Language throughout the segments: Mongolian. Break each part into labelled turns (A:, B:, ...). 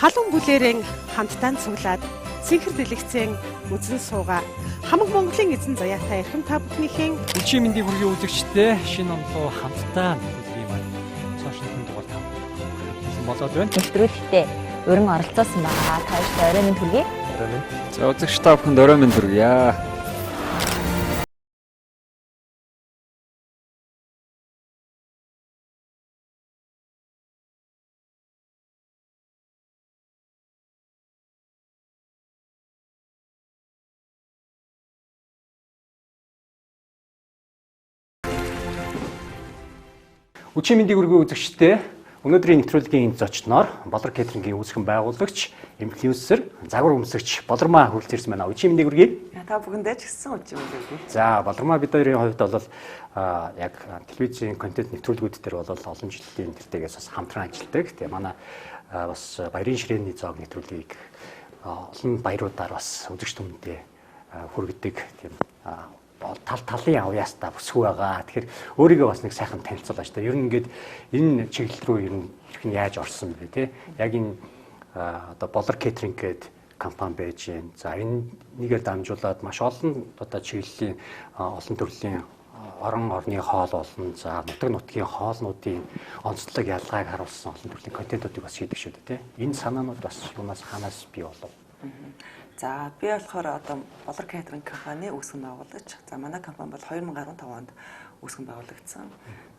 A: халуун бүлээрэн хамтдаа цуглаад цэнхэр дэлгэцэн үзэн суугаа хамаг Монголын эзэн заяатай эрхэм та бүхнийхэн
B: Өчигдөр мэндийг хүргэе үзэгчдээ шинэ онлоо хамтдаа бүлгийн маань сошиалын дугаар тавьсан болоод байна.
C: Нэвтрүүлэгтээ өрн оролцоосон байгаа. Та бүхэнд орой минь хүргэе.
B: Орой минь.
D: За үзэгч та бүхэнд орой минь хүргье.
E: Өчигдөр мэндийг хүргэе үзэгчдээ өнөөдрийн нэвтрүүлгийн зочноор Болор Кетрингийн үүсгэн байгуулагч, инфлюенсер, загвар өмсөгч Болормаа хүрэлцээрсэн байна. Өчигдөр мэндийг хүргэе.
F: Та бүхэндээ ч гэсэн өчигдөр мэндийг хүргэе.
E: За Болормаа бид хоёрын хувьд бол яг телевизийн контент нэвтрүүлгүүд дээр бол олон жилийн тэртегээс бас хамтран ажилладаг. Тэгээ манай бас баярын ширээний зоог нэвтрүүлгийг олон баяруудаар бас үзэгч түмэндээ хүргэдэг. Тийм талын авьяастаа бүсгүй байгаа. Тэгэхээр өөрийгөө бас нэг сайхан танилцуулж та. Ер нь ингээд энэ чиглэл рүү ер нь хэрхэн яаж орсон бэ те? Яг энэ одоо Болор Кетринг гэдэг компани байж гэн. За энэ нэгээр дамжуулаад маш олон одоо чиглэлийн олон төрлийн орон орны хоол болон за нутаг нутгийн хоолнуудын онцлог ялгааг харуулсан олон төрлийн контентуудыг бас шийдэх шүү дээ те. Энэ санаанууд бас юунаас ханаас бий болов?
F: За би болохоор одоо Болор Кетринг компани үүсгэн байгуулагч. За манай компани бол 2015 онд үүсгэн байгуулагдсан.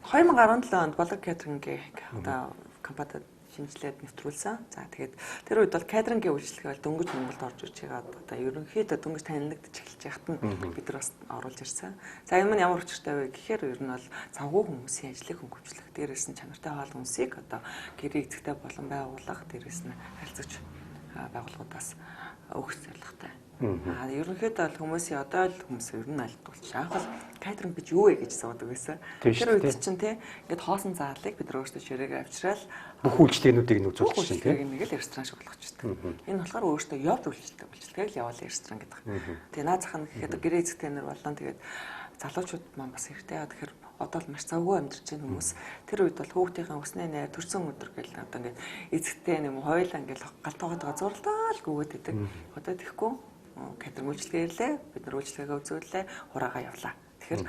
F: 2017 онд Болор Кетрингийн одоо компанид шинжилээд нэвтрүүлсэн. За тэгээд тэр үед бол кетрингийн үйлчлэгээ бол дөнгөж Монголд орж иж байгаа одоо ерөнхийдөө дөнгөж танилдаж эхэлж байхад нь бид нар бас оруулж ирсэн. За энэ нь ямар учиртай вэ гэхээр ер нь бол завгүй хүмүүсийн ажлыг хөнгөвчлөх, дээрээс нь чанартай хоол хүнсийг одоо гэрээ эзэгтэй болон байгуулах, дээрээс нь харилцагч байгууллагуудаас өгөх зорилготой. Ерөнхийдөө бол хүмүүсийн одоо л хүмүүс ер нь альдуулж анх бол кетринг гэж юу вэ гэж асуудаг байсан. Тэр үед чинь тий ингээд хоосон заалыг бид нар өөрсдөө ширээгээ авчраад
E: бүх үйлчлэгээнүүдийг нь үзүүлж чинь тий
F: нэг л ресторан шиг болгочихсон. Энэ болохоор өөрсдөө явд үйлчлэгийг л яваал ресторан гэдэг. Тэгээ наад зах нь гэхэд гэрээ эзэгтэй нар болон тэгээд залуучууд маань бас хэрэгтэй. Тэгэхээр одоо л маш завгүй амьдарч байгаа хүмүүс тэр үед бол хүүхдийн өснөө нэр төрсөн өдөр гэл одоо ингээд эзэгтэй юм хойлоо ингээд галтаагаа зурлаа л гүгээд идэг. Одоо тэгэхгүй кетринг үйлчлэгээ ирлээ. Бид нар үйлчлэгээ үзүүллээ. Хураагаа явлаа. Тэгэхээр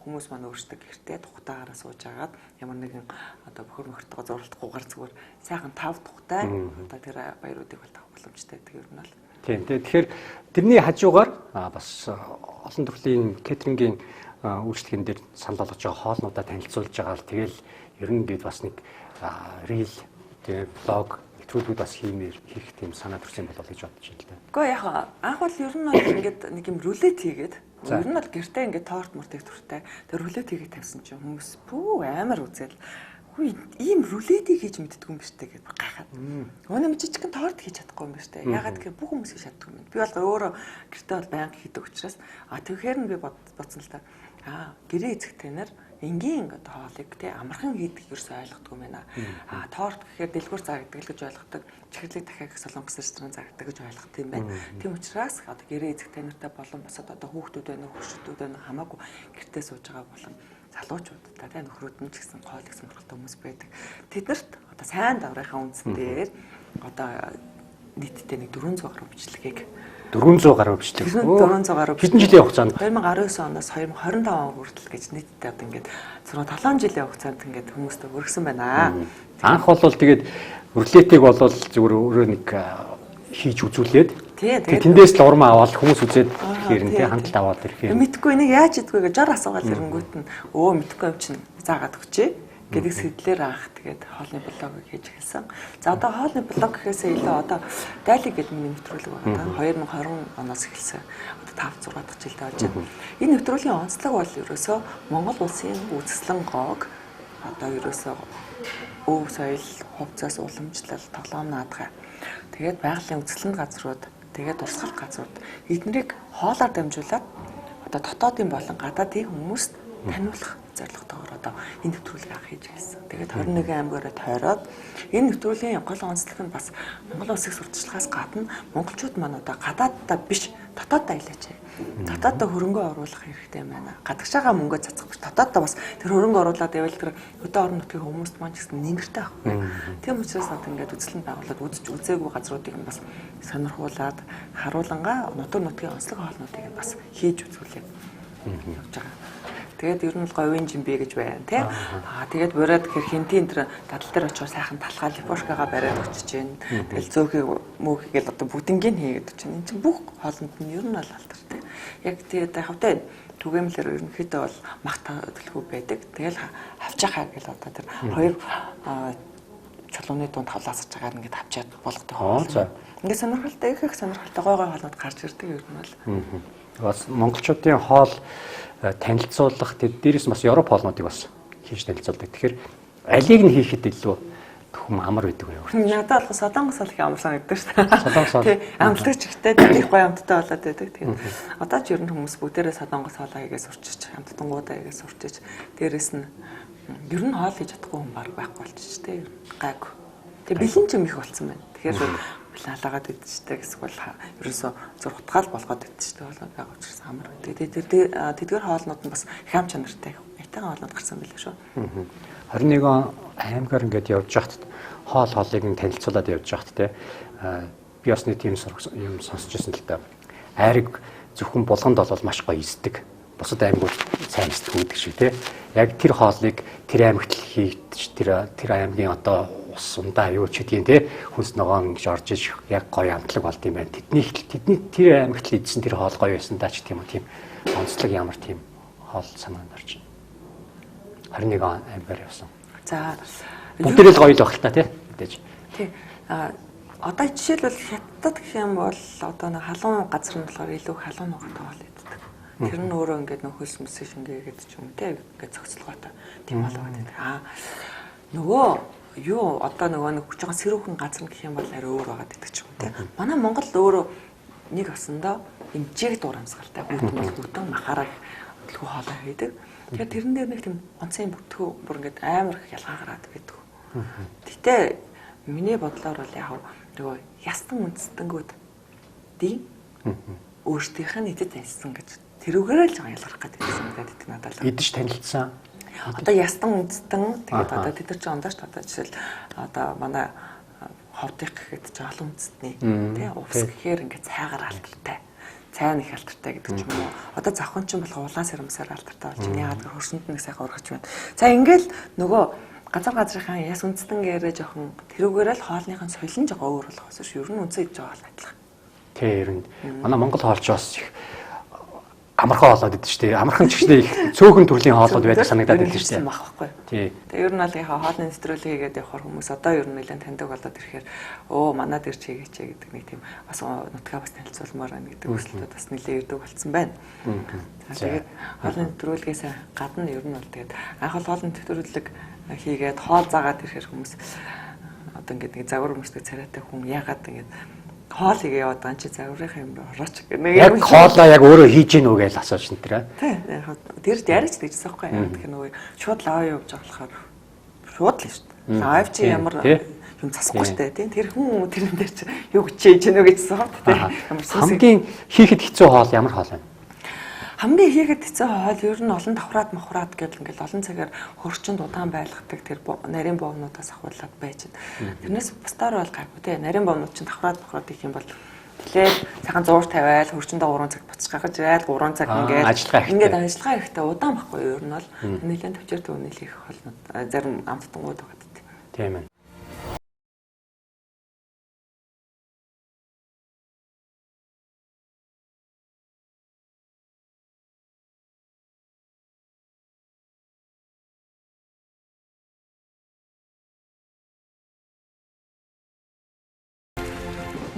F: хүмүүс маань өөрсдөө гэртээ тухтаагаараа сууж агаад ямар нэгэн одоо бохор мохортойгоо зурлахгүйгээр зүгээр сайхан тав тухтай одоо тэр баяруудыг бол тавих боломжтой гэдэг юм бол.
E: Тийм. Тэгэхээр тэрний хажуугаар бас олон төрлийн кетрингийн үйлчлэгэн дээр санал болгож байгаа хоолнуудаа танилцуулж байгаа л тэгэл ер нь гээд бас нэг рил тэгээ блог нэвтрүүлгүүд бас хийх тийм санаа төрсэн болов гэж бодож байна л да.
F: Гэхдээ яг анх бол ер нь бол ингээд нэг юм рулет хийгээд ер нь бол гэртээ ингээд торт муртыг төртэй тэр рулет хийгээд тавьсан чинь хүмүүс пүү амар үзэл хүй ийм рулетийг хийж мэддэггүй юм биш үү гэж гайхаад. Өнөө жижигхэн торт хийж чадахгүй юм биш үү? Ягаад гэхээр бүх хүмүүс хийж чаддгүй юм. Би бол өөрөө гэртээ бол байнга хийдэг учраас тэгэхээр нь би бодсон л та. Гэрээ эзэгтэй нар энгийн одоо хоолыг тий амархан хийдэг ерөөсөй ойлгохгүй юм байна. Торт гэхээр дэлгүүр зарагддаг л гэж ойлгодог. Чихэрлэг дахиад солонгос ресторан зарагддаг гэж ойлгох юм байна. Тийм учраас одоо гэрээ эзэгтэй нартай болон босод одоо хүүхдүүд байна, хөршөдүүд байна хамаагүй гэртээ сууж байгаа болон залуучуудтай тий нөхрүүд нь ч гэсэн хоолыг сонирхолтой хүмүүс байдаг. Тэднэрт одоо сайн даврынхаа үндсэн дээр одоо нийтдээ нэг 400 гаруй бичлэгийг
E: 400 гаруй бичлэг.
F: 400 гаруй.
E: Хэдэн жилийн хугацаанд?
F: 2019 оноос 2025 он хүртэл гэж нийтдээ одоо ингээд 7 жилийн хугацаанд ингээд хүмүүстээ өргөсөн байна.
E: Анх бол тэгээд рулетийг бол зүгээр өөрөө нэг хийж үзүүлээд тэгээд тэндээс л урмаа аваад хүмүүс үзээд ирэхээр нь тий хандлт аваад ирэхээр
F: мэдхгүй нэг яаж идвэ гэж жор асуугаад ирэнгүүт нь мэдхгүй юм чинь заагаад өгчээ гэдэг сэтлэр аах тэгээд хоолны блог хийж эхэлсэн. За одоо хоолны блог гэхээсээ илүү одоо дайлиг гэдэг миний нэвтрүүлэг байна. 2020 оноос эхэлсэн. Одоо 5 6 дахь жилдээ болж байна. Энэ нэвтрүүлгийн онцлог бол ерөөсөө Монгол улсын үзэсгэлэн гоог одоо ерөөсөө өв соёл, хувцас, уламжлал, тоглоом наадгай. Тэгээд байгалийн үзэсгэлэнт газрууд, тэгээд урсгал газрууд эднэрийг хоолоор дамжуулаад одоо дотоодын болон гадаадын хүмүүст таниулах зорилготойгоор одоо энэ нэвтрүүлгийг анх хийж эхэлсэн. Тэгээд 21 аймагаараа тойроод энэ нэвтрүүлгийн гол онцлог нь бас Монгол улсын сурталчилгааас гадна монголчууд маань одоо гадааддаа биш дотоодоо аялаач. Дотоодоо хөрөнгө оруулах хэрэгтэй байна. Гадагш байгаа мөнгөө цацах биш. Дотоодоо бас тэр хөрөнгө оруулаад байвал тэр өдөө орон нутгийн хүмүүст маань ч гэсэн нэмэртэй байхгүй. Тийм учраас одоо ингээд үзлэн байгуулад үзээгүй газруудыг нь бас сонирхуулад харуулангаа нутаг нутгийн онцлог хоолнуудыг нь бас хийж үзүүлээ. Явж байгаа. Тэгээд ер нь бол говийн жимбэ гэж байна тий. Тэгээд бураад гэхэр хинтийн тэр дадал дээр очиж сайхан талхаа липошкагаа бариад очиж байна. Тэгэл зөөхий мөөхийгэл одоо бүгднийг хийгээд очиж байна. Энд чинь бүх хоолнд нь ер нь бол алдартай. Яг тэгээд хавтай түгээмлэр ерөнхийдөө бол мах төлхөө байдаг. Тэгэл авч яхаа гэл одоо тэр хоёр чулууны дунд тавлаасж байгаа ингээд авчаад болгодог хоол. Ингээд сонирхолтой их сонирхолтой гой хоолнууд гарч ирдэг ер нь бол.
E: Бас монголчуудын хоол танилцуулах дээрээс бас Европ хоолнуудыг бас хийж танилцуулдаг. Тэгэхээр алийг нь хийхэд илүү хүм амар байдаг юм.
F: Надад бол Солонгос хоол их амар санагддаг шүү дээ. Солонгос хоол. Тий, амтлагч ихтэй их гоё амттай болоод байдаг. Тэгээд одоо ч ер нь хүмүүс бүгдээрээ Солонгос хоолоо хийгээ сурчиж, амттангуудаа хийгээ сурчиж, дээрээс нь ер нь хоол хийж чадахгүй хүн баг байхгүй болчих тээ. Гайг. Тэгээд бэлэн ч юм их болцсон байна. Тэгэхээр халаагаад идчихтэй эсвэл ерөөсөө зур утгаал болгоод идчихтэй болоод байгаа учраас амар. Тэгээд тэдгээр хоолнууд нь бас их ам чанартай. Айтайхан хоолнууд гарсан байлаа шүү.
E: 21 он аймгаар ингээд явж байхад хоолыг нь танилцуулаад явж байхад те би бас нэг тийм юм сонсч байсан л да. Айрыг зөвхөн булганд бол маш гоё эсдэг. Бусад аймагуд сайн эсдэг гэдэг шиг те. Яг тэр хоолыг тэр аймагт хийж тэр аймгийн одоо сундаа юу ч гэдгийг те хүнс ногоон гэж орж иж яг гоё амтлаг болд юм байна. Тэдний тэр аймагт л идсэн тэр хоол гоё байсан даа ч тийм үү тийм онцлог ямар тийм хоол санаанд орж байна. 21 он аймгаар явсан. За бүгдээ л гоё л байх л та тий. Мэдээж.
F: Тий. Одоо жишээлбэл хятад гэх юм бол одоо нэг халуун газар нь болохоор илүү халуун ногоон хоол иддэг. Тэр нь өөрөө ингээд нөх хөлс мэсэж ингээд ч юм те ингээд цогцлогоотой тийм бол байна. Нөгөө юу одоо нөгөө нэг хүч байгаа сэрүүхэн газар гэх юм бол арай өөр байгаа гэдэг ч юм те. Манай Монгол өөрөө нэг осондоо эмчээг дурамсгалтай бүтэн махаараа төлхөө хоолой хийдэг. Тэгэхээр тэрэн дээр нэг тийм онцгийн бүтгөө бүр ингээд амар их ялгаа гараад байдаг. Гэтэ миний бодлоор бол яг нөгөө ястан үндэстэнгүүд ди өөртөөх нь идэт танилцсан гэж тэрүүгээрээ л ялгарх гэдэг юм байдаг надад л.
E: Идэж танилцсан.
F: Одоо ястан үндэстэн тэгээд одоо тэд нар ч ондооч одоо жишээл одоо манай ховдыг гэхэд ч олон үндэстний тий увс гэхээр ингээд цайгаар алдартай. Цайн их алдартай гэдэг ч юм уу. Одоо завхан ч болох улаан сарамсаар алдартай болж байна. Яагаад гэвэл хөрсөнд нэг сайхан ургаж байна. За ингээл нөгөө газрынхаа яс үндэстэн гээрээ жоохон тэрүүгээрээ л хоолныхын соёл нь жоохон өөр болохоос шүү. Ер нь үнцээ идэж байгаа л адилхан.
E: Тий ер нь манай монгол хоолч бас их амархан хоолоод идэв шүү дээ. Амархан ч гэсний их цөөхөн төрлийн хоолууд байдаг санагдаад идэв шүү дээ.
F: Байхгүй.
E: Тий.
F: Тэгээ ер нь аль яхаа хоолны нэвтрүүлэг хийгээд явахаар хүмүүс одоо ер нь нэлээд таньдаг болоод ирэхээр оо манад ирж хийгээч гэдэг нэг тийм бас нутгаа бас танилцуулмаар байна гэдэг хүсэлтүүд бас нэлээд ирдэг болсон байна. Тэгээд хоолны нэвтрүүлгээс гадна ер нь бол тэгээд анх бол хоолны нэвтрүүлэг хийгээд хоол заагаад ирэхээр хүмүүс одоо ингээд нэг загвар өмсдөг царайтай хүн яагаад ингээд хоол игээ яваад байгаа чи загварынхаа юм орооч гэх нэг
E: яг хоолоо яг өөрөө хийж гин үү гэж асууж энэ тэр.
F: Тий. Тэр яриач тэгжсэн байхгүй яа. Тэгэхээр нөгөө шууд лав явж байгаа болохоор шууд л шүү дээ. Лав чи ямар юм засахгүй шүү дээ. Тийм тэр хүн тэрэн дээр чи юу гिचээж гэнэ гэжсэн хот тий. Ямар
E: хамгийн хийхэд хэцүү хоол ямар хоол вэ?
F: Хамгийн хийхэд хэцүү хоол ер нь олон давхраад мохраад гэдэг ингээл олон цагаар хөрчөнд удаан байлгадаг тэр нарийн боомнуудаас ахуулаад байж байна. Тэрнээс бусдаар бол гайгүй тий. Нарийн боомнууд чинь давхраад мохраад их юм бол тэгээд цагаан зуур тавиал хөрчөндөө 3 цаг буцаж гахаж ирээд 3 цаг ингээд ажиллагаа ихтэй удаан байхгүй ер нь бол нэлээд төвчээр төвнөл их холнууд зарим амттангууд байгаа
E: тийм ээ.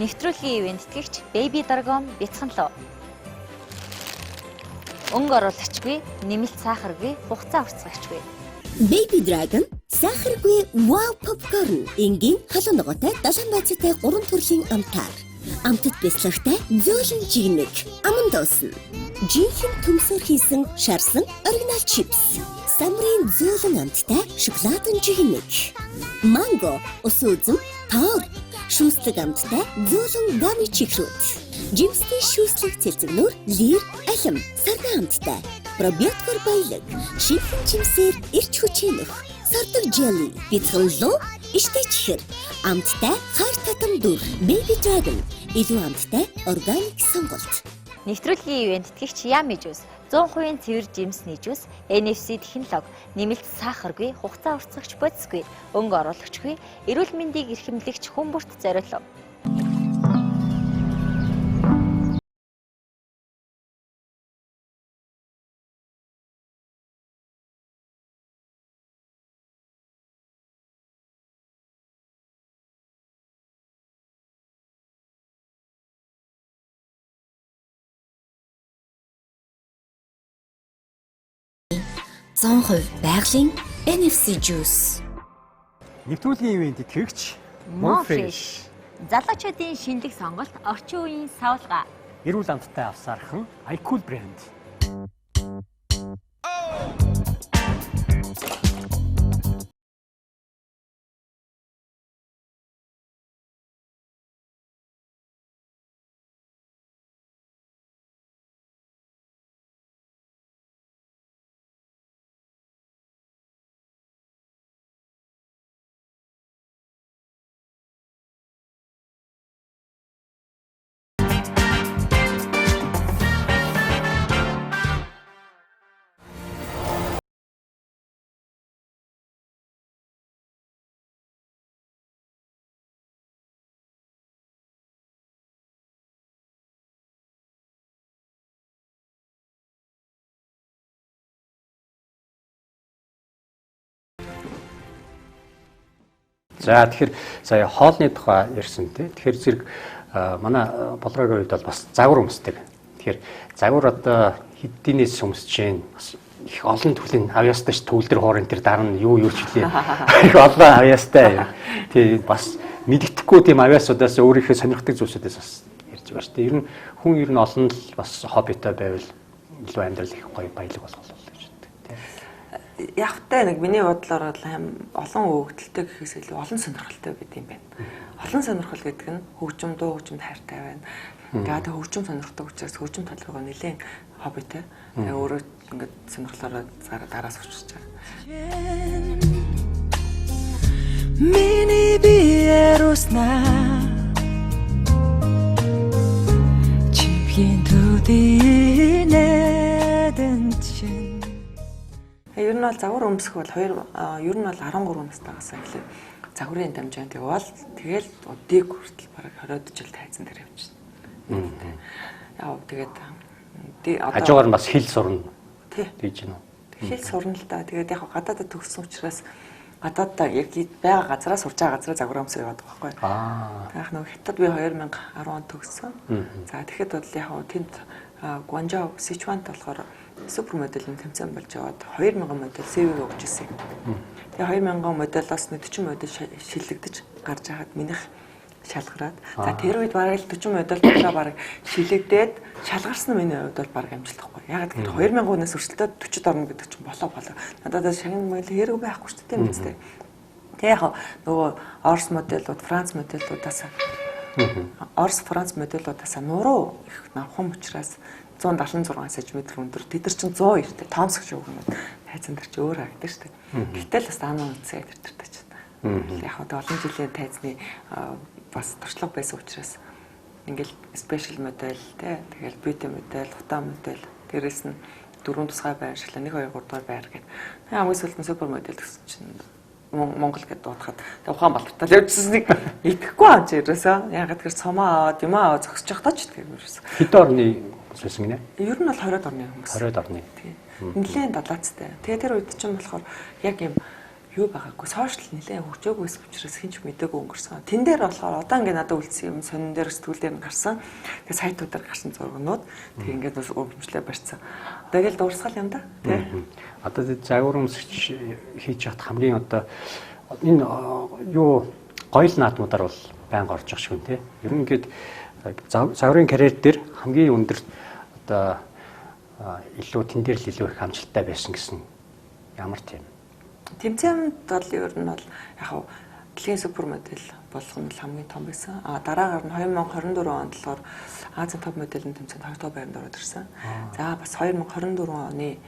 C: Нэвтрүүлгийн ивент тэтгэгч Baby Dragon бяцхан лөө. Өнгө оруулагчгүй, нэмэлт сахаргүй, хугацаа уртцагчгүй.
G: Baby Dragon сахаргүй wow popcorn энгийн халуун ногоотой 7 байцаатай 3 төрлийн амтаар. Амтд бяцлагтай зөөлөн жигнэг, аман дуусан. Жинхэнэ төмсөр хийсэн шарсан оригинал чипс. Самрын зөөлөн амттай шоколадын жигнэг. Манго, ус үзэм, тоор шүүслэг амттай зөөлөн гами чихрүүд. жимсний шүүслэг цэлцэгнүүр лир алим сардан амттай. Пробиотикор баялаг шинхэн жимсээр эрч хүчээнөх сардаг jelly бяцхан луу иштэй чихэр амттай хар татам дүр baby dragon илүү амттай органик сонголт.
C: Нэвтрүүлгийн ивент итгэгч Yummy Juice 100% цэвэр жимсний жуус, NFC технологи, нэмэлт сахаргүй, хугацаа уртцагч бодисгүй, өнгө оруулагчгүй, эрүүл мэндийг эрхэмлэгч хүн бүрт зориулав.
G: Зонхов байгалийн NFC juice.
E: Нэвтрүүлгийн ивент итгэгч
C: Monfresh. Залуучуудын шинэлэг сонголт, орчин үеийн савлгаа.
E: эрүүл амттай авсаархан iCool брэнд. За тэгэхээр сая хоолны тухай ярьсан тий. Тэгэхээр зэрэг манай болрогийн үед бол бас загвар өмсдөг. Тэгэхээр загвар одоо хэдийнээс өмсөж जैन бас их олон төрлийн авьяастай ш төвлөр хоорын тэр дараа нь юу ч үлээ. Их олон авьяастай. Тий бас мэддэхгүй тийм авьяасуудаас өөрийнхөө сонирхдаг зүйлсүүдээс бас ярьж байгаа ш. Ер нь хүн ер нь олон л бас хоббитой байвал илүү амьдрал их гоё баялаг болох болов гэж боддог тий.
F: Явтай нэг миний бодлоор бол олон өгдөлтэй гэхээс илүү олон сонирхолтой гэдэг юм байна. Олон сонирхол гэдэг нь хөгжим, дуу хөгжимд хайртай байна. Тэгээд хөгжим сонирхдаг учраас хөгжим тал руугаа нэлээд хоббитэй. Тэгээд өөрөө ингээд сонирхлоороо дараас өчөж байгаа.
H: Миний биерусна чимхийн төдийнэдэн чин.
F: Ер нь бол загвар өмсөх бол ер нь бол 13 настайгаас эхлээд загварын дамжаанд явбал тэгэл өдийг хүртэл бараг 20 жил тайзан дээр явчихна. Яа тэгээд
E: хажуугаар нь бас хэл сурна.
F: Тий.
E: Гэж юм уу?
F: Хэл сурна л да. Тэгээд яг гадаадд төгссөн учраас гадааддаа яг байгаа газараа сурж байгаа газараа загвар өмсөө яваад байгаа байхгүй. Яг нэг хятад би 2010 онд төгссөн. За тэгэхэд бол яг тэнд Гуанчжоу, Сичуанд болохоор супер моделийн тэмцээн болж яваад 2000 модель CV өгч ирсэн. Тэгээ 2000 моделоос 40 модель шилэгдэж гарч байгаад минийх шалгараад. За тэр үед бараг 40 модель болоо бараг шилэгдээд шалгарсан миний хувьд бол бараг амжилтахгүй. Яг тэгэхээр 2000 хүнээс өрсөлдөд 40-д орно гэдэг чинь болоо. Надад шагнал модель хэрэг байхгүй шүү дээ мэт. Тэгээ яг нөгөө Орос модельууд, Франц модельуудаас Орос, Франц модельуудаас нуруу их навхан учраас 176 см өндөр. Тэд нар чинь 102 томс гэж үг юм. Тайзан дээр чи өөр харагдаж шүү дээ. Гэтэл бас даанаа үнцээ тэртэй ч. Яг одоо олон жилийн тайзны бас туршлага байсан учраас ингээл спешиал модель тэгэл бьюти модель, фото модель, дээрэс нь 4 тусгай байр шилээ 1 2 3 дугаар байр гэдэг. Хамгийн сүүлд нь супер модель гэсэн чинь Монгол гэдээ дуудахад Ухаан Балтартаа явжсаныг итгэхгүй аа ч ерөөсөө. Яг тэгэхээр цомоо аваад юм аа зогсож явахдаа ч тийм ерөөсөө.
E: Хэд орны сүлсэн гинэ?
F: Ер нь бол 20-д орны хүмүүс.
E: 20-д орны.
F: Тийм. Нилээн далаацтай. Тэгээ тэр үед чинь болохоор яг юм юу байгаагүй сошиал нилээн хөгжөөгүйс учраас хинч мдэггүй өнгөрсөн. Тэн дээр болохоор одоо ингээ надад үлдсэн юм сонин дээр сэтгүүл дээр нь гарсан. Тэгээ сайтуудаар гарсан зургнууд тэг ингээд бас өгөмжлөө барьсан. Тэгэл дуурсгал юм да. Тий.
E: Одоо загвар өмсөж хийж хат хамгийн одоо энэ юу гоёл наадмуудаар бол байнга орж байгаа шүү нэ. Ер нь ингээд загварын карьер дээр хамгийн өндөр одоо илүү тэн дээр л илүү их амжилттай байсан гэсэн ямар тийм.
F: Тэмцээнд бол ер нь бол яг дэлхийн супермодель болох нь хамгийн том байсан. Дараагаар нь 2024 онд болохоор Азийн топ моделийн тэмцээнд 2 дугаар байранд ороод ирсэн. За бас 2024 оны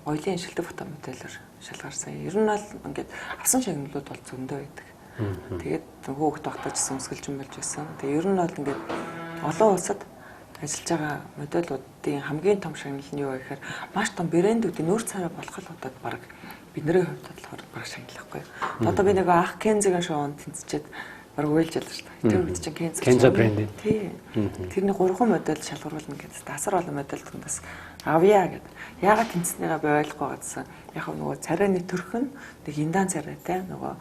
F: оёлын шилдэг фото модельээр шалгарсан. Ер нь бол ингээд авсан шагналууд бол зөндөө байдаг. Тэгээд хөөгд багтаж өмсгөлж болж байсан. Тэгээд ер нь бол ингээд олон улсад ажиллаж байгаа модельуудын хамгийн том шагнал нь юу вэ гэхээр маш том брэндүүдийн нүүр царай болох л удаад баг бидний хувьд болохоор баг шагналахгүй. Одоо би нэг ах Кензигийн шоунд тэнцчихэд баг уйлж ялла шүү дээ. Тэр үед чинь
E: Kenzo брэнд.
F: Тийм. Тэрний 3 модель шалгаруулна гэдэг. Асар олон модель тундас авъя гэдэг. Яагаад тэнцснийгаа би ойлгохгүй гадсан. Яг нөгөө царайны төрх нь нэг индан царайтай нөгөө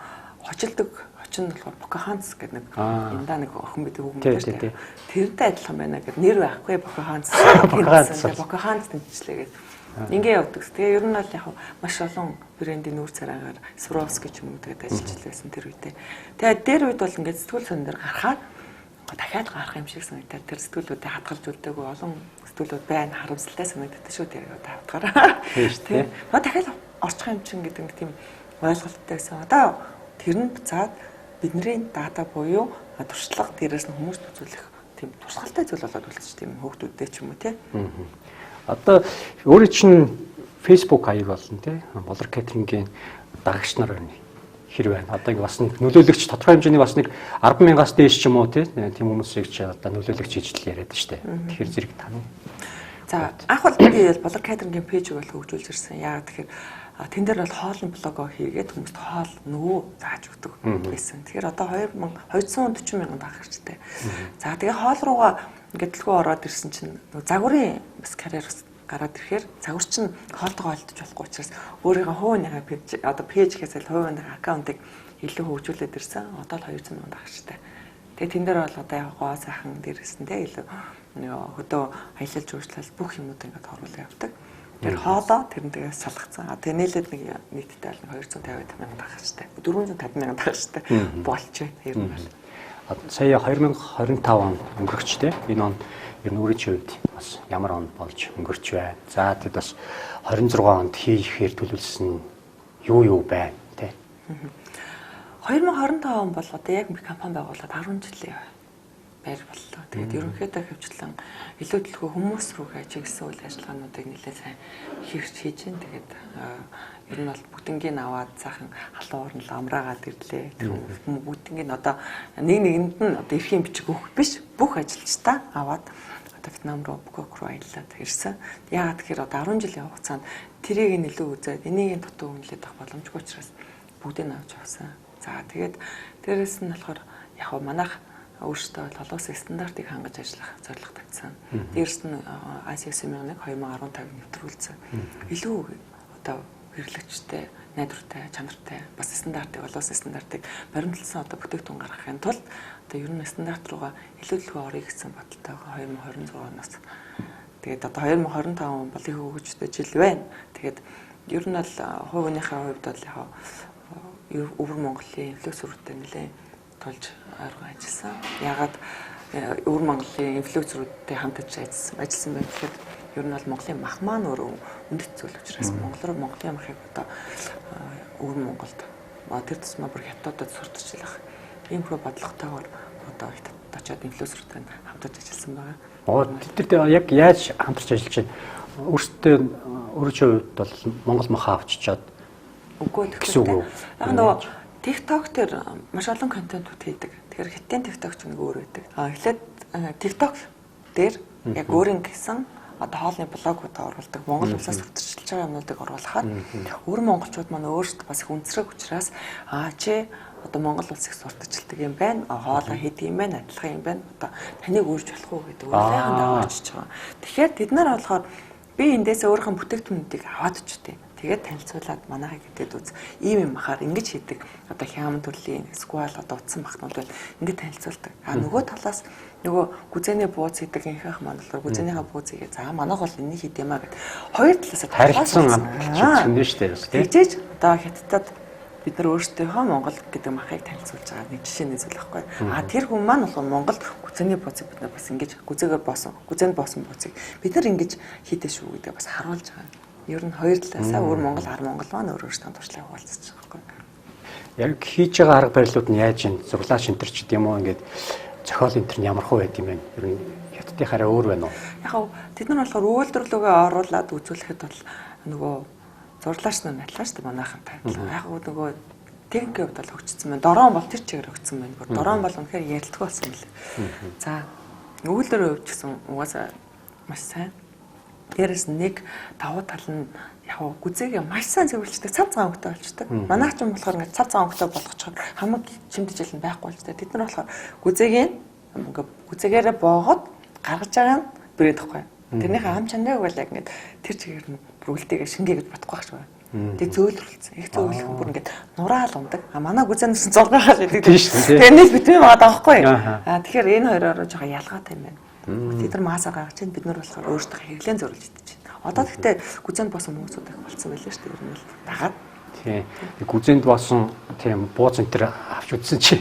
F: хожилдог хочин нь болохоор Покахонтас гэдэг нэг индаа нэг охин бид хүүхэн дээр тэрнтэй адилхан байна гэдэг нэр байхгүй Покахонтас. Покахонтас тэнцлээ гэдэг. Ингээ явдаг. Тэгээ ер нь бол яг маш олон брендийн нүүр царайгаар Swarovski ч юм уу тэгээд ажиллаж байсан тэр үедээ. Тэгээд дээр үед бол ингээд сэтгүүл сон дээр гарахаар дахиад гарах юм шиг санагдаад тэр сэтгүүлүүдэд хадгалж үлдээгүй олон сэтгүүлүүд байна. Харамсалтай санагддаг шүү дээ. Тавтгараа. Тийм. Дахиад орчих юм чинь гэдэг нэг тийм ойлголттой байсан. Одоо тэр нь буцаад бидний дата буюу туршлага дээрээс нь хүмүүст үзүүлэх тийм тусгалтай зүйл болоод үлдчих тийм хөөгдүүдтэй ч юм уу тий.
E: Одоо өөрөө чинь Facebook хаяг болсон тий. Болор кетрингийн дагагч нар хэр байна. Одоо бас нөлөөлөгч тодорхой хэмжээний бас нэг 10,000-аас дээш ч юм уу тий. Тийм хүмүүсийг ч одоо нөлөөлөгч хийж л яриад штэ. Тэгэхээр зэрэг тань.
F: За анх бол би болор кетрингийн пэйжийг бол хөгжүүлж ирсэн. Яагаад тэгэхээр тэн дээр бол хоолны блогоо хийгээд хүмүүст хоол нөгөө зааж өгдөг байсан. Тэгэхээр одоо 240 мянган дагагчтай. За тэгээ хоол руугаа ингээд дэлгүү ороод ирсэн чинь загварын бас карьер гараад ирэхээр загвар чинь хоолтойгоо олдож болохгүй учраас өөрийнхөө хувийнхаа пэйж одоо пэйжээс л хувийнхаа аккаунтыг илүү хөгжүүлээд ирсэн. Одоо л 200 мянган дагагчтай. Тэгээ тэн дээр бол одоо яг гоо сайхан дээрсэн те илүү хөдөө аялал жуулчлал бүх юмуд ингээд оруулаад явдаг. Тэр хоолоо тэрнээс салгацсан. Тэгээ нээлээд нэг нийтдээ 250 мянган дагагчтай. 450 мянган дагагчтай болж байна. Ер нь бол.
E: Сая 2025 он өнгөрч те. Энэ он ер нь өөрийн хувьд бас ямар он болж өнгөрч байна. За тэгэд бас 26 онд хийхээр төлөвлөсөн юу байна те.
F: 2025 он бол одоо яг компани байгуулаад 10 жилийн байр боллоо. Тэгээд ерөнхийдөө хөвчлэн илүү төлхөө хүмүүс рүүгээ чиглэсэн үйл ажиллагаануудыг нэлээд сайн хийж чинь. Тэгээд ер нь бол бүгднийг аваад цаахан халуун орнол амраагаад ирлээ. Тэр бүгднийг одоо нэгэнд нь одоо эрхийн бичиг өгөх биш. Бүх ажилчдаа аваад одоо Вьетнам руу Бангкок руу аялаад ирсэн. Яагаад тэгэхээр одоо 10 жилийн хугацаанд тэрийг нь илүү үзээд энийг дутуу үнэлээд авах боломжгүй учраас бүгдийг нь авч авсан. За тэгээд дээрэс нь болохоор яг манайх өөрсдөө олон улсын стандартыг хангаж ажиллах зорилго тавьсан. Дээрс нь ISO 9001 2015-ыг нэвтрүүлсэн. Илүү одоо хэрэглэгчтэй, найдвартай, чанартай бас стандартыг олон улсын стандартыг баримтлсан одоо бүтээгдэхүүн гаргахын тулд одоо ер нь стандарт руугаа илүү төлөвлөгөө орё гэсэн бодолтой 2026 оноос. Тэгээд одоо 2025 он бол их хөгжтэй жил байна. Тэгээд ер нь бол хувийнхаа хувьд бол яг Өвөр Монголын инфлюенсерүүдтэй нэлээд тулж ойрхон ажилласан. Ягаад Өвөр Монголын инфлюенсерүүдтэй хамтарч ажилласан байх гэхэд ер нь бол Монголын мах маань өөрөө үнэт зүйл учраас Монголын махыг одоо Өвөр Монголд тэр тусмаа бүр хятадд сурталчлах ийм хөө бодлоготойгоор одоо хятадд очиод инфлюенсерүүдтэй хамтарч ажилласан байгаа.
E: Тэр яг яаж хамтарч ажиллаж байна? Өөртөө өөрийнхөө хувьд бол Монгол махаа авчичаад
F: үгүй тэгэхээр яг нөгөө TikTok дээр маш олон контентууд хийдэг. Тэгэхээр хятадын TikTok ч нэг өөр байдаг. Эхлээд TikTok дээр яг өөрийн гэсэн одоо хоолны блогууд оруулдаг. Монгол улсаас сурталчилж байгаа юмнуудыг оруулахад өөр монголчууд маань өөрсдөө бас их үнцрэг учраас чи одоо Монгол улсыг сурталчилдаг юм байна. Хоолоо хийдэг юм байна, адилхан юм байна. Одоо таныг өөрж болох уу гэдэг үеийнхэн дагаж очиж байгаа. Тэгэхээр тэд нар болохоор би эндээс өөрийнхөө бүтээгдэхүүнүүдийг аваад очтیں۔ Тэгээд танилцуулаад манайхыг гэдэг үз. Ийм юм ахаар ингэж хийдэг. Одоо хямд төрлийн сквал одоо утсан бахнууд бол ингэж танилцуулдаг. Нөгөө талаас нөгөө гүзээний бууз хийдэг инхэх маань болохоор гүзээнийхээ буузыг за манайх бол энийг хийдэм аа гэд хоёр талаас
E: харилцсан амжилт нь шүү дээ.
F: Тэгжээж одоо хятадд бид нар өөрсдийнхөө Монгол гэдэг махыг танилцуулж байгаа нэг жишээний зүйл байхгүй. Тэр хүн маань болохоор Монголд гүзээний бууцыг бид нар бас ингэж гүзээгээр гүзээнд боосон бууцыг бид нар ингэж хийдэж шүү гэдэг бас харуулж байгаа. Ер нь хоёр талаасаа өөр Монгол, Ар Монгол маань өөр өөрсдөө туршлага хуваалцаж байгаа байхгүй.
E: яг хийж байгаа арга барилууд нь яаж юм зурлаач энэ төр ч гэдэм үү ингээд зохиол энэ төр нь ямар хөө байд юм бэ? Ер нь хятадынхаараа өөр байна уу?
F: Яг тэд нар болохоор үйлдвэрлэлөө оруулаад үзүүлэхэд бол нөгөө зурлаач нар надлаа шүү дээ манайхантай. Яг нөгөө техникийн хувьд бол хөгжсөн байна. Дорон бол тэр чигээр хөгжсөн байна. Дорон бол үнэхээр ярилтгүй болсон юм лээ. За үйлдвэрийн хувьд гэсэн угаасаа маш сайн. Дээрээс нэг давуу тал нь яг гүзээгээ маш сайн зөвлөжтэй цав цагаан өнгөтэй болчтой. Манайх ч юм болохоор ингээд цав цагаан өнгөтэй болгочихоор хамаг чимдэж ялан байхгүй болж та. Тэд нар болохоор гүзээгээ ингээд гүзээгээрээ боогод гаргаж байгаа нь бүрээд тахгүй. Тэрнийхээ хам чанарыг бол яг ингээд тэр чигээр нь бүрүүлтэйгээ шингээгээд бодохгүй байх шүү. Тэг зөөлрүүлсэн. Их зөөлөх бүр ингээд нураал ундаг. Манай гүзээнээс зургаахаа гэдэг тийм шүү. Тэрнээс битмээ байгаа байхгүй. Тэгэхээр энэ хоёроор жоохон ялгаатай юм байна. Тэд нар маасаа гаргаж чинь бид нар болохоор өөрсдөө хэвлэн зөрлөж идэж байна. Одоо гэхдээ гүзээнд босон хүмүүсүүд их болцсон байлээ шүү дээ. Ер нь л дагаад.
E: Тийм. Гүзээнд босон тийм бууз энэ төр авч үзсэн чи.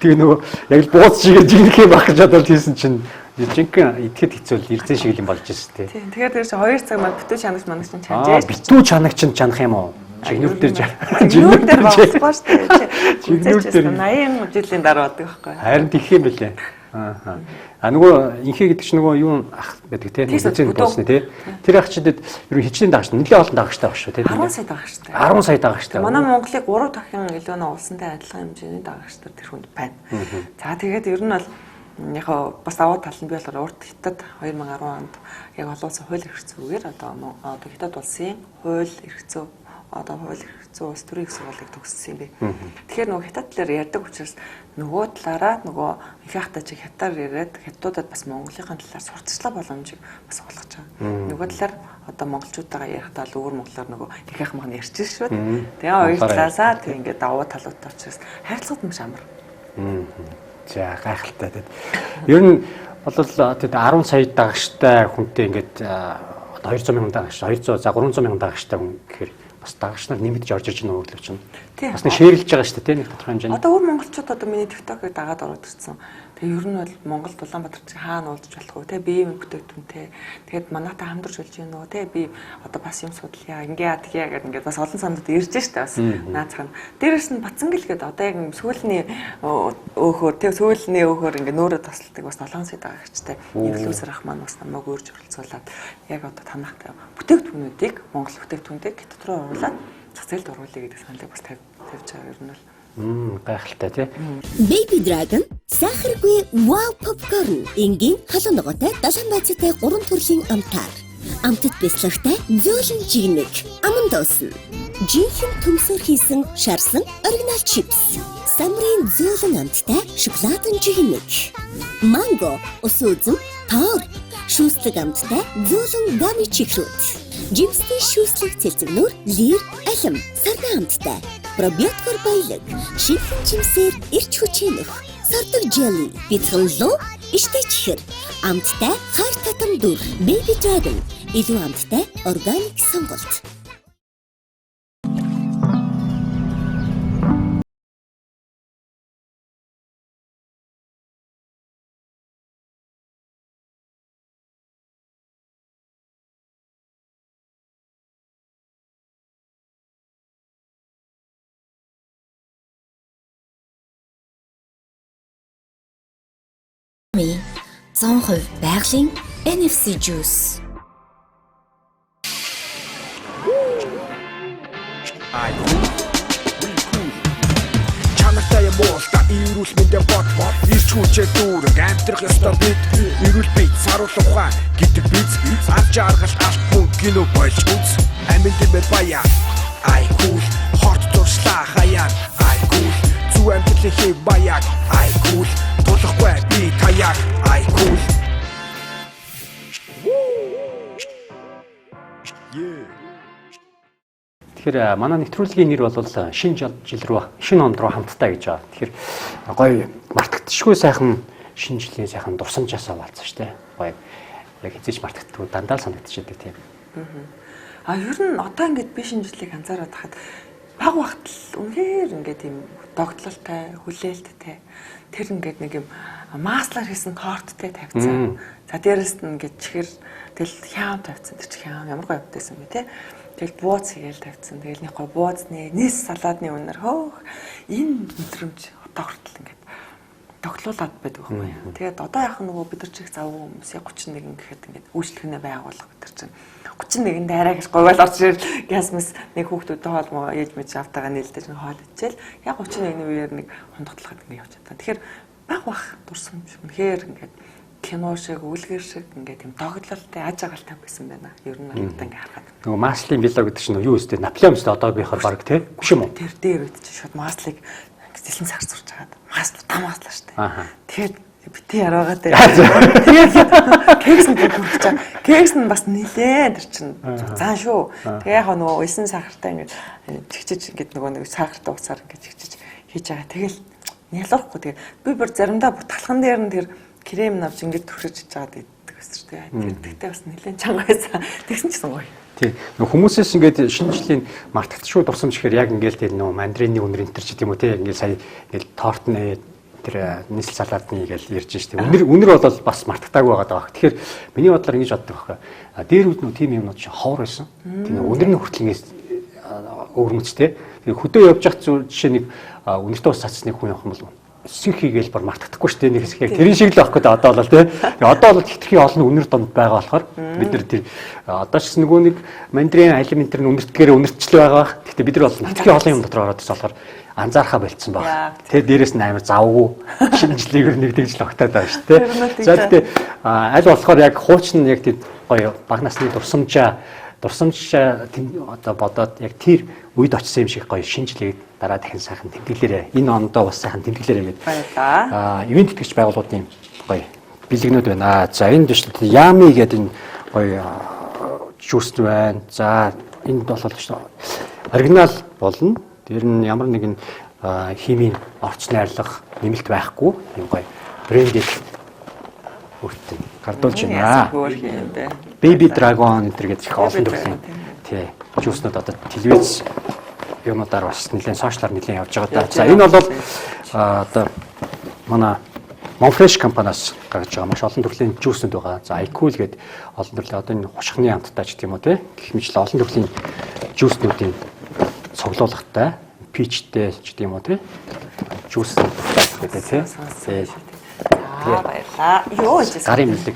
E: Тэгээ нөгөө яг л бууз чигээр жигнэх юм баг гэж бодоод хийсэн чинь жинхэнэ итгэхэд хэцүү ирзэн шиг юм болж ирсэн тийм. Тийм. Тэгэхээр тэр чинь 2 цаг маань битүү чанагч манагч чинь чанжээ. Битүү чанагч чинь чанах юм уу? Жигнүүр дээр
F: жигнүүр дээр болохгүй шүү дээ. Жигнүүр дээр 80 жилийн дараа бодог байхгүй.
E: Харин тийх юм бэлээ. Нөгөө инхээ гэдэг чинь нөгөө юу ах байдаг тийм гүзээнд боосны тийм. Тэр ах чидэд ер нь хичнээн дагагч нэлээд олон дагагчтай баг шүү тийм.
F: 10 сая дагагчтай.
E: 10 сая дагагчтай.
F: Манай Монголыг 3 дахин илүү нэ улсантай адилхан хэмжээний дагагчтай тэр хүнд байна. За тэгээд ер нь бол яг бас даваа тал нь би болохоор урд хятад 2010 онд яг олон улсын хууль эрх зүйгээр одоо хятад улсын хууль эрх зүй одоо хууль эрх зүй улс төрийн их сургуулийг төгссөн юм бэ. Тэгэхээр нөгөө хятад талаар ярьдаг учраас нөгөө талаараа нөгөө их хахтай чиг хятадаар яриад хятадуудад бас Монголынхаа талаар сурталчлах боломжийг бас олгож байгаа. Нөгөө талаар одоо монголчуудтайгаа ярихдаа л өвөр монголоор нөгөө их хах махны ярьж шүү. Тэгээ хоёр талаасаа тэг ингээд давуу талуудтай учраас харилцагт маш амар.
E: За гайхалтай тийм. Ер нь бол тэд 10 сая дагагчтай хүнтэй ингээд 200 мянган дагагч 200 за 300 мянган дагагчтай хүн гэхээр бас дагагч нар нэмэгдэж орж ирж байгаа өглөө чинь. Бас нэг шеэрлж байгаа шүү дээ тийм нэг тодорхой хэмжээнд. Одоо
F: өөр монголчууд одоо миний TikTok-ыг дагаад ороод ирсэн. Тэгээ ер нь бол Монголд Улаанбаатар чинь хаана уулзч болох вэ те бие юм бүтээгдэхүүнтэй. Тэгээд манайтай хамтарч болж байна уу те би одоо бас юм судлаа ингээ яа гэдэг ингээд бас олон сандууд ирж штэ бас наацхан. Дээрээс нь Бацангэл гэдэг одоо яг сүүлийн өөхөр те сүүлийн өөхөр ингээ нөөрэ тасалдаг бас 7 сая дагагчтай инфлюенсер ах маань бас намайг өөрж оролцуулаад яг одоо танахтай бүтээгдэхүүнүүдийг Монгол бүтээгдэхүүнүүдийг хятад руу оруулаад зах зээлд оруулъя гэдэг саналыг бас тавьж байгаа ер нь бол
E: гайхалтай тий.
G: Baby Dragon сахаргүй wow popcorn энгийн халуун ногоотой далайн байцаатай 3 төрлийн амтаар. Амтд бяцлагтай зөөлөн жигнэг аман дуусан. Жинхэнэ төмсөр хийсэн шарсан оригинал чипс. Самрын зөөлөн амттай шоколадын жигнэг. Манго, ус үзэм, тоор, шүүслэг амттай зөөлөн гами чиклүүд. Жимсний шүүслэг цэлцэгнүүр лир алим сарна амттай. Пробиоткор баялаг, шинхэн жимсээр ирч хүчинөх, сардаг желли, бицгэллөө, иштэйчхэр, амттай хар татам дүр, Baby Dragon, илүү амттай органик сонголт.
I: Ми 100% байгалийн NFC juice.
J: Чанартай юм уу та ирүүл мэндэ бот ирч хүчээ дүүрэг амтрах ёстой бид ирүүл бий саруул ухаан гэдэг биз авч аргал алт мөн кино болж үз аминд дээр баяа ай кул хорт туршлаа хаяа ай кул зүү амтлах хий баяа ай кул тулахгүй би таяа ай кул
E: Тэгэхээр манай нэвтрүүлгийн нэр бол шинэ жил рүү шинэ онд руу хамтдаа гэж байгаа. Тэгэхээр гоё мартагдчихгүй сайхан шинэ жилийн сайхан дурсамжаасаа болцсон шүү дээ. Гоё яг хэзээ ч мартагддаггүй дандаа л санагдчихэдэг тийм.
F: Ер нь одоо ингээд би шинэ жилийг анзаараад хахад баг багт л үнэхээр ингээд тийм догтлолтой, хүлээлттэй тэр ингээд нэг юм маслаар хийсэн торттой тавьцсан. За дээрэс нь ингээд чихэр тэл хям тавьцсан. Тэр чих хям ямар гоё явдсан бэ те. Тэгэл бууз хийгээл тавьсан. Тэгэл нэг гоо буузны нийс салаадны үнээр хөөх энэ мэдрэмж одоо хүртэл ингээд тоглоулаад байдаг байхгүй юу. Тэгээд одоо яах нөгөө бид нар чих завгүй хүмүүсийн 31 гэхэд ингээд үйлчлэгнээ байгуулах бид нар чинь 31-нд арай гэж говьол орж ирэл гясмас нэг хүүхдүүдтэй хоол ээж мэж автагаа нээлдэж нэг хоол ичээл яг 31-ний үеэр нэг хондогдлоход ингээд явж байгаа. Тэгэхээр баг дурсан юм шиг. Үнэхээр ингээд кино шиг, үлгэр шиг ингээд юм тоглолттой аж агалтай байсан байна. Ер нь одоо ингээд харахад.
E: Нөгөө Маслын билог гэдэг чинь юу өстэй Наполеон өстэй одоогийнхоор баг тий. Биш юм уу?
F: Тэр дээр үед чинь шууд Маслыг зэлэн сар зурж хагаад Масл тамааслаа штэ. Тэгээд бити яраагаа дээр. Тэгээд кекс нь хөрч чаа. Кекс нь бас нилээ тэр чинь заан шүү. Тэгээ яг нөгөө 9 сахартай ингээд чигчиж ингээд нөгөө нэг сахартай уцаар ингээд чигчиж хийж байгаа. Тэгэл нялуухгүй тэгээд би бүр заримдаа бутгалхан дээр нь тэр крем навч ингээд төрөж чиж байгаа гэдэг өсч тээ. Тэр тэгтээ бас нилээн чанга байсан. Тэгсэн ч гоё.
E: Тий. Хүмүүсээс ингээд шинэ жилийн мартагт шүү дурсамж ихээр яг ингээд тэр нөгөө мандарины үнэр энэ төр ч гэдэм үү те ингээд сая ингээд торт нэ тэр нийслэл салаадны гэж ярьж штеп. Үнэр бол бас мартагтаагүй байгаа даа. Тэгэхээр миний бодлоор ингэж боддог байхгүй. Дээр үд нөө тийм юмнууд чи ховор байсан. Тийм үнэр нь хүртэл ингэж өвөрмөцтэй. Тэгээ хөдөө явж явах жишээ нэг үнэртээ ус цацсныг хүн явах юм бол эсэх хийгээл бар мартагдахгүй шүү дээ. Нэг хэсэг яг тэрийн шиг л авах гэдэг одоо бол тий. Тэгээ одоо бол хитрхи олон үнэр донд байгаа болохоор бид нар тэр одоо ч нөгөө нэг мандрин алимент тэр үнэртгээр үнэртчл байгаа. Гэхдээ бид нар бол хитрхи олон юм дотор ороод ирсэн болохоор анзаархаа болцсон баг. Тэгээ дээрэс нь амар завгүй шинжлэгээр нэг тэгж л огтаад байгаа шүү дээ. За тэгээ аль болохоор яг хуучин яг тийм гоё баг насны дурсамжаа одоо бодоод яг тэр үед очсон юм шиг гоё шинжлээд дараа дахин сайхан тэмдэглээрээ энэ ондоо бас сайхан тэмдэглээрээ гэдэг. Ивент тэтгэгч байгууллагын гоё бэлэгнүүд байна. За энэ дэвш Ями гэдэг энэ гоё жүүс байна. За энд бол оригинал болно. Тэр нь ямар нэгэн химийн орч найрлах нэмэлт байхгүй юм гоё брендийг өөртөө гардуулж байна. Baby Dragon гэдэг их олон төрлийн тий жүүснүүд одоо телевиз юмудаар бас нэлээд сошиалар нэлээд явж байгаа. За энэ бол одоо манай Monfresh компаниас гаргаж байгаа маш олон төрлийн жүүснүүд байгаа. За iCool гэдэг олон төрлийн одоо энэ хушхны амттай ч гэх юм уу тий гэх мэт олон төрлийн жүүснүүдийн цуглуулгатай пичтэй ч гэх юм уу тий жүүс гэдэг тий.
F: Баярлаа. Юу гэж
E: гарын мэлэг.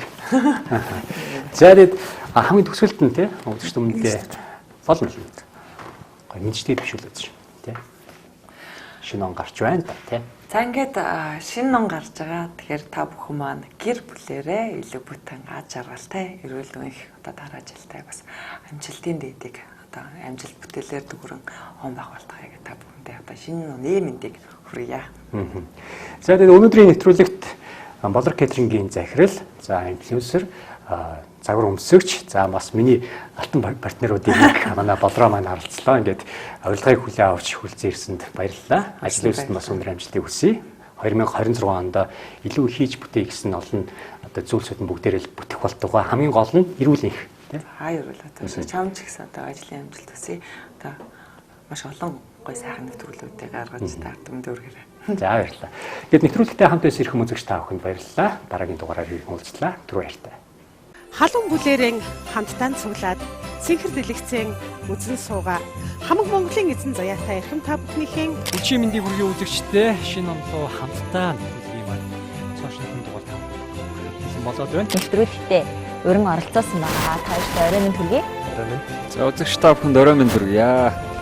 E: За тэгээд хамгийн төгсгөлд нь тий үзэгч хүмүүстээ болно юм. Гоё мэдчихэд бишүүлээд шүү тий. Шинэ он гарч байна тий.
F: За ингээд шинэ он гарч байгаа. Тэгэхээр та бүхэн маань гэр бүлээрээ илүү бүтэн аж аргалтай, эрүүл их одоо дараа жилдээ бас амжилтын дэдийг одоо амжилт бүтээлээр дүүрэн он байгуултгая гэдэг та бүхэндээ одоо шинэ оны мэндийг хүргье.
E: За тэгээд өнөөдрийн нэвтрүүлэгт Болор Кетрингийн захирал, за инфлюенсер, загвар өмсөгч, за бас миний алтан партнеруудын нэг манай Болроо маань оролцлоо. Ингээд авилгыг хүлээн авч хүрэлцэн ирсэнд баярлалаа. Ажил үйлсэнд бас өндөр амжилтыг хүсье. 2026 онд илүү хийж бүтээх гэсэн олон одоо зүйлсүүд нь бүгдээрээ л бүтэх болтугай. Хамгийн гол нь эрүүл их тийм.
F: Эрүүл одоо чамч гэсэн одоо ажлын амжилт хүсье. Одоо маш олон гой сайхан нэвтрүүлгүүдийг гаргаж таард өмнө өргөрөө. За баярлалаа. Гэт нэвтрүүлэгтээ хамт байсан ирэх үзэгч та бүхэнд баярлалаа. Дараагийн дугаараар уулзлаа. Түр баяртай.
A: Халуун бүлээрэн хамтдаа цуглаад цэнхэр дэлгэцэн үзэн суугаа хамаг Монголын эзэн заяатай эрхэм та бүхнийхээ
B: Өчигдөр мэндийг хүргэе үзэгчдээ шинэ онлоо хамтдаа нэвтрүүлгийн маань цаашдын дугаар тав. Хэлсэн болоод байна.
C: Нэвтрүүлэгтээ өрн оролцоосон байгаа. Та бүхэнд орой минь хүргэе.
D: За үзэгч та бүхэнд орой минь хүргэе.